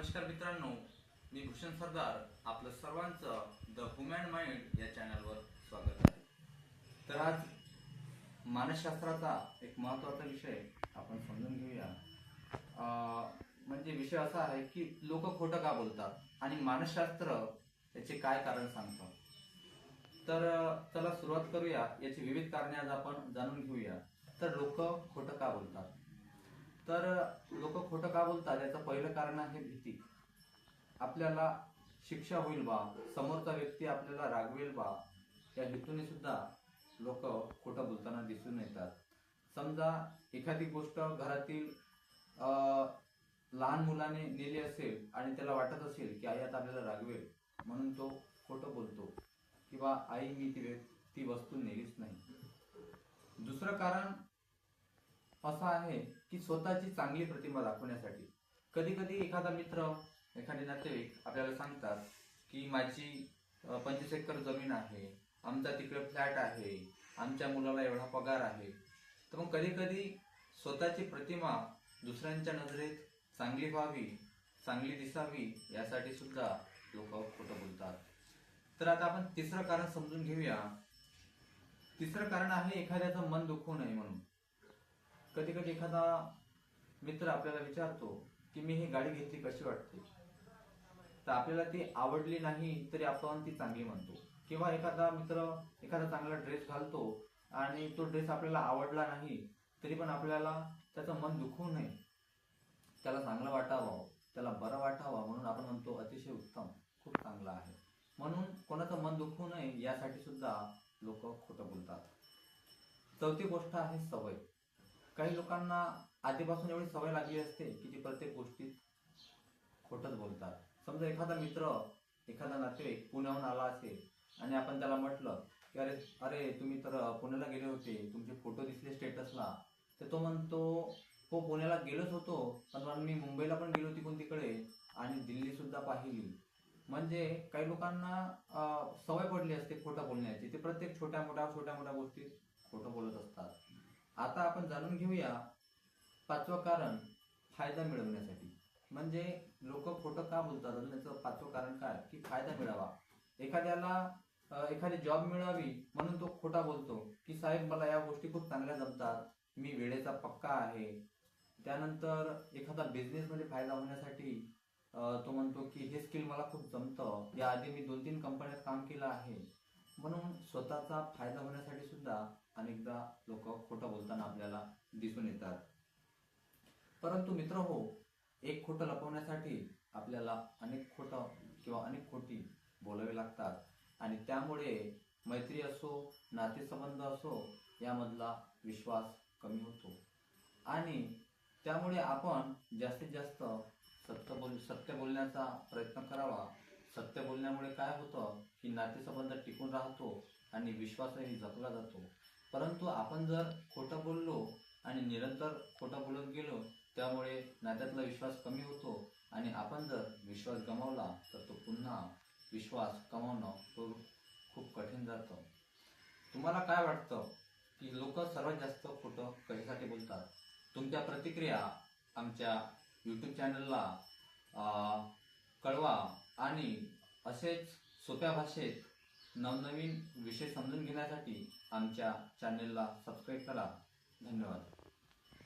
नमस्कार मित्रांनो, मी भूषण सरदार आपलं सर्वांचं द ह्युमन माइंड या चॅनलवर स्वागत आहे. तर आज मानसशास्त्राचा एक महत्त्वाचा विषय आपण समजून घेऊया. म्हणजे विषय असा आहे की लोक खोटं का बोलतात आणि मानसशास्त्र याचे काय कारण सांगतं. तर चला सुरुवात करूया. याची विविध कारणे आज आपण जाणून घेऊया. तर लोक खोटं का बोलतात. तर लोक खोटं का बोलतात याचं पहिलं कारण आहे भीती. आपल्याला शिक्षा होईल बा, समोरचा व्यक्ती आपल्याला रागवेल बा, या हेतूने सुद्धा लोक खोटं बोलताना दिसून येतात. समजा एखादी गोष्ट घरातील लहान मुलाने नेली असेल आणि त्याला वाटत असेल की आई आता आपल्याला रागवेल, म्हणून तो खोटं बोलतो किंवा आई मी ती वस्तू नेलीच नाही. दुसरं कारण असं आहे की स्वतःची चांगली प्रतिमा दाखवण्यासाठी. कधी कधी एखादा मित्र, एखादे नातेवाईक आपल्याला सांगतात की माझी 25 एकर जमीन आहे, आमचा तिकडे फ्लॅट आहे, आमच्या मुलाला एवढा पगार आहे. तर मग कधी कधी स्वतःची प्रतिमा दुसऱ्यांच्या नजरेत चांगली व्हावी, चांगली दिसावी यासाठी सुद्धा लोक खोटं बोलतात. तर आता आपण तिसरं कारण समजून घेऊया. तिसरं कारण आहे एखाद्याचं मन दुखवू नये म्हणून. कधी कधी एखादा मित्र आपल्याला विचारतो की मी ही गाडी घेतली कशी वाटते. तर आपल्याला ती आवडली नाही तरी आपण ती चांगली म्हणतो. किंवा एखादा मित्र एखादा चांगला ड्रेस घालतो आणि तो ड्रेस आपल्याला आवडला नाही तरी पण आपल्याला त्याचं मन दुखवू नये, त्याला चांगलं वाटावं, त्याला बरं वाटावं म्हणून आपण म्हणतो अतिशय उत्तम, खूप चांगला आहे. म्हणून कोणाचं मन दुखवू नये यासाठी सुद्धा लोक खोटं बोलतात. चौथी गोष्ट आहे सवय. काही लोकांना आधीपासून एवढी सवय लागली असते की ती प्रत्येक गोष्टीत खोटंच बोलतात. समजा एखादा मित्र, एखादा नातेवाईक पुण्याहून आला असेल आणि आपण त्याला म्हटलं की अरे अरे तुम्ही तर पुण्याला गेले होते, तुमचे फोटो दिसले स्टेटसला. तर तो म्हणतो हो पुण्याला गेलोच होतो, पण मी मुंबईला पण गेलो तिकडून तिकडे आणि दिल्ली सुद्धा पाहिली. म्हणजे काही लोकांना सवय पडली असते खोटं बोलण्याची. ते प्रत्येक छोट्या मोठ्या गोष्टीत खोटं बोलत असतात. आता आपण जाणून घेऊया पाचवं कारण, फायदा मिळवण्यासाठी. म्हणजे लोक खोटं का बोलतात अजून याचं पाचवं कारण काय की फायदा मिळावा. एखाद्याला एखादी जॉब मिळावी म्हणून तो खोटा बोलतो की साहेब मला या गोष्टी खूप चांगल्या जमतात, मी वेळेचा पक्का आहे. त्यानंतर एखादा बिझनेसमध्ये फायदा होण्यासाठी तो म्हणतो की हे स्किल मला खूप जमतं, याआधी मी 2-3 कंपन्यात काम केलं आहे. म्हणून स्वतःचा फायदा होण्यासाठी सुद्धा अनेकदा लोक खोटं बोलताना आपल्याला दिसून येतात. परंतु मित्र हो, एक खोटं लपवण्यासाठी आपल्याला अनेक खोटं किंवा अनेक खोटी बोलावे लागतात आणि त्यामुळे मैत्री असो, नातेसंबंध असो, यामधला विश्वास कमी होतो आणि त्यामुळे आपण जास्तीत जास्त सत्य बोलण्याचा प्रयत्न करावा. सत्य बोलण्यामुळे काय होतं की नातेसंबंध टिकून राहतो आणि विश्वासही जपला जातो. परंतु आपण जर खोटं बोललो आणि निरंतर खोटं बोलत गेलो त्यामुळे नात्यातला विश्वास कमी होतो आणि आपण जर विश्वास गमावला तर तो पुन्हा विश्वास कमावणं खूप कठीण जातं. तुम्हाला काय वाटतं की लोक सर्वात जास्त खोटं कशासाठी बोलतात? तुमच्या प्रतिक्रिया आमच्या यूट्यूब चॅनलला कळवा आणि असेच सोप्या भाषेत नवनवीन विषय समजून घेण्यासाठी आमच्या चॅनलला सबस्क्राईब करा. धन्यवाद.